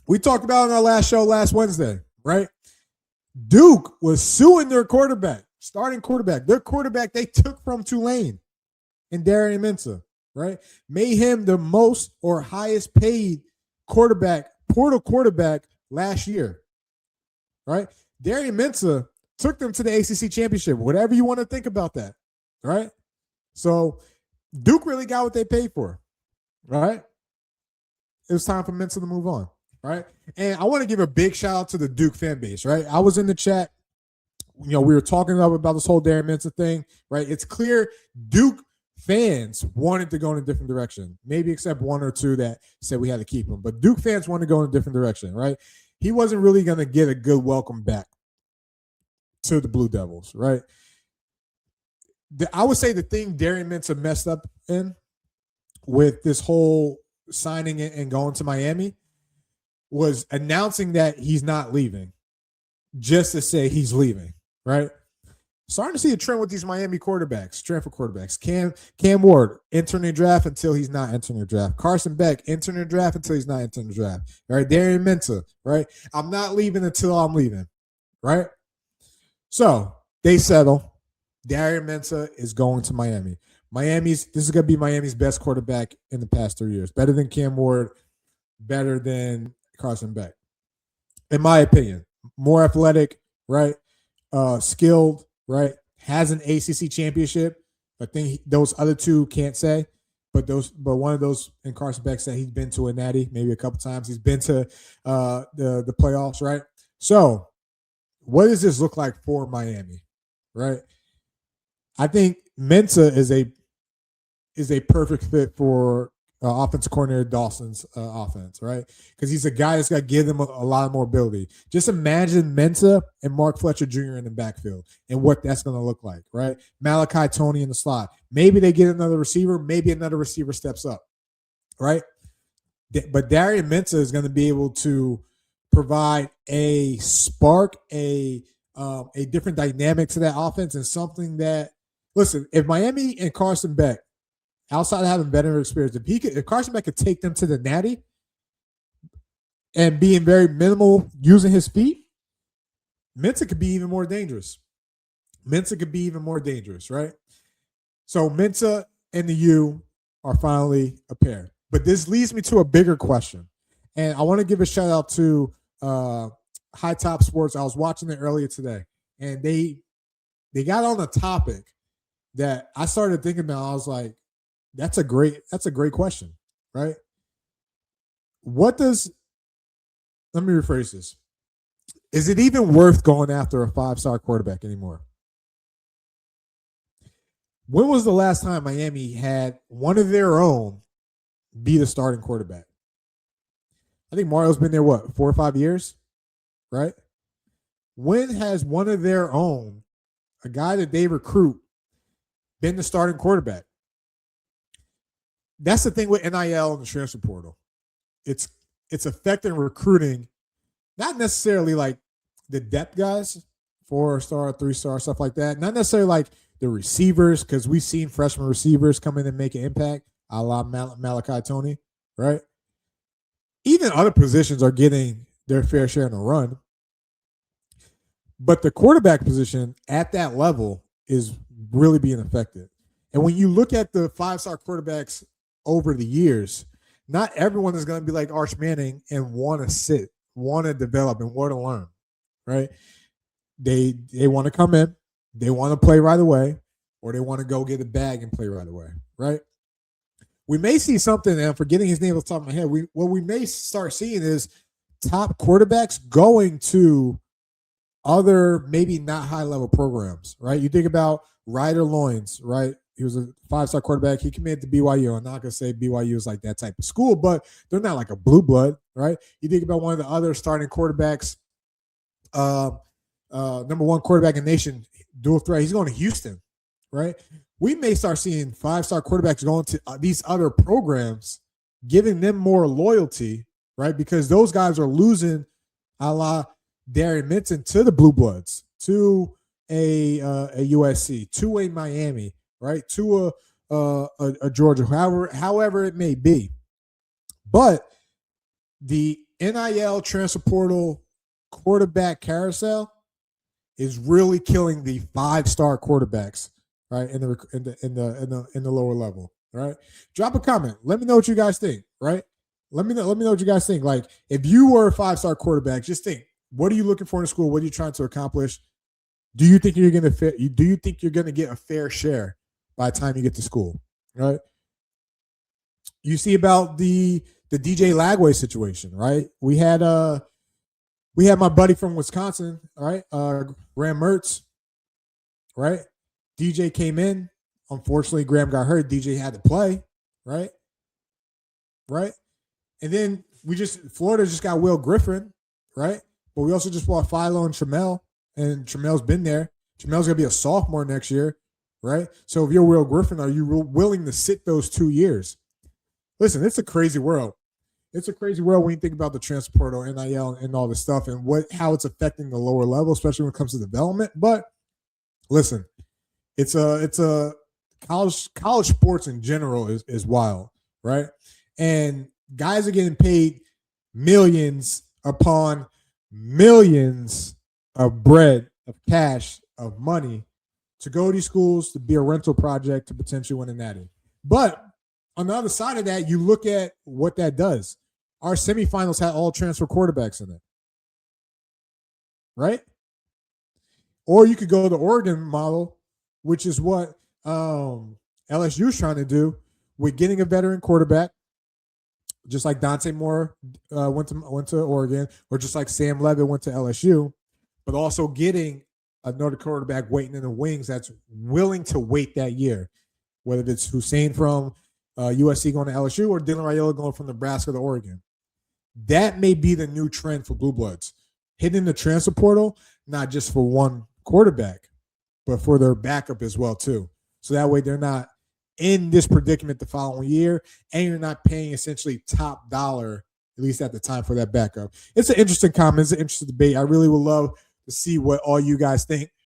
We talked about in our last show last Wednesday, right? Duke was suing their quarterback, starting quarterback. Their quarterback they took from Tulane and Daren Mensah, right? Made him the most or highest paid quarterback, portal quarterback last year, right? Daren Mensah took them to the ACC championship, whatever you want to think about that, right? So Duke really got what they paid for, right? It was time for Mensah to move on, right? And I want to give a big shout out to the Duke fan base, right? I was in the chat. We were talking about this whole Daren Mensah thing, right? It's clear Duke fans wanted to go in a different direction, maybe except one or two that said we had to keep him. But Duke fans wanted to go in a different direction, right? He wasn't really going to get a good welcome back to the Blue Devils, right? I would say the thing Daren Mensah messed up in with this whole signing and going to Miami was announcing that he's not leaving just to say he's leaving, right? Starting to see a trend with these Miami quarterbacks, transfer quarterbacks. Cam Ward entering the draft until he's not entering the draft. Carson Beck entering the draft until he's not entering the draft. All right, Daren Mensah, right? I'm not leaving until I'm leaving, right? So they settle. Daren Mensah is going to Miami. This is going to be Miami's best quarterback in the past 3 years. Better than Cam Ward, better than Carson Beck. In my opinion, more athletic, right? Skilled, right? Has an ACC championship. I think those other two can't say, but one of those in Carson Beck said he's been to a natty maybe a couple times. He's been to the playoffs, right? So what does this look like for Miami, right? I think Mensah is a perfect fit for offensive coordinator Dawson's offense, right? Because he's a guy that's got to give them a lot more ability. Just imagine Mensah and Mark Fletcher Jr. in the backfield and what that's going to look like, right? Malachi Toney in the slot. Maybe they get another receiver. Maybe another receiver steps up, right? But Daren Mensah is going to be able to provide a spark, a different dynamic to that offense, and something that, listen, if Miami and Carson Beck, outside of having veteran experience, if Carson Beck could take them to the natty and being very minimal using his feet, Mensah could be even more dangerous. Right? So Mensah and the U are finally a pair. But this leads me to a bigger question. And I want to give a shout out to High Top Sports. I was watching it earlier today, and they got on a topic that I started thinking about. I was like, that's a great question, right? Let me rephrase this. Is it even worth going after a 5-star quarterback anymore? When was the last time Miami had one of their own be the starting quarterback? I think Mario's been there, 4 or 5 years, right? When has one of their own, a guy that they recruit, been the starting quarterback? That's the thing with NIL and the transfer portal. It's affecting recruiting, not necessarily like the depth guys, 4-star, 3-star, stuff like that. Not necessarily like the receivers, because we've seen freshman receivers come in and make an impact, a la Malachi Toney, right? Even other positions are getting their fair share in the run. But the quarterback position at that level is really being affected. And when you look at the 5-star quarterbacks over the years, not everyone is going to be like Arch Manning and want to develop, and want to learn, right? They want to come in, they want to play right away, or they want to go get a bag and play right away, right? We may see something, and I'm forgetting his name off the top of my head. What we may start seeing is top quarterbacks going to other maybe not high-level programs, right? You think about Ryder Loins, right? He was a 5-star quarterback. He committed to BYU. I'm not going to say BYU is like that type of school, but they're not like a blue blood, right? You think about one of the other starting quarterbacks, number one quarterback in the nation, dual threat. He's going to Houston, right? We may start seeing 5-star quarterbacks going to these other programs, giving them more loyalty, right? Because those guys are losing, a la Daren Mensah, to the blue bloods, to a USC, to a Miami, right? To a Georgia, however it may be. But the NIL transfer portal quarterback carousel is really killing the 5-star quarterbacks, right? In the lower level, right? Drop a comment. Let me know what you guys think, right? Let me know what you guys think. Like, if you were a 5-star quarterback, just think, what are you looking for in school? What are you trying to accomplish? Do you think you're gonna get a fair share by the time you get to school, right? You see about the DJ Lagway situation, right? We had my buddy from Wisconsin, right? Graham Mertz, right? DJ came in. Unfortunately, Graham got hurt. DJ had to play, right? Right? And then Florida just got Will Griffin, right? But we also just bought Philo and Trammell, and Trammell's been there. Trammell's going to be a sophomore next year, right? So if you're Will Griffin, are you willing to sit those 2 years? Listen, it's a crazy world. It's a crazy world when you think about the transfer portal, NIL, and all this stuff, and how it's affecting the lower level, especially when it comes to development. But listen, it's a college sports in general is wild, right? And guys are getting paid millions upon millions of bread, of cash, of money to go to these schools, to be a rental project, to potentially win a natty. But on the other side of that, you look at what that does. Our semifinals had all transfer quarterbacks in it, right? Or you could go the Oregon model, which is what LSU is trying to do with getting a veteran quarterback, just like Dante Moore went to Oregon, or just like Sam Levitt went to LSU, but also getting another quarterback waiting in the wings that's willing to wait that year, whether it's Hussein from USC going to LSU or Dylan Raiola going from Nebraska to Oregon. That may be the new trend for Blue Bloods, hitting the transfer portal, not just for one quarterback, but for their backup as well too. So that way they're not in this predicament the following year, and you're not paying essentially top dollar, at least at the time, for that backup. It's an interesting comment. It's an interesting debate. I really would love to see what all you guys think.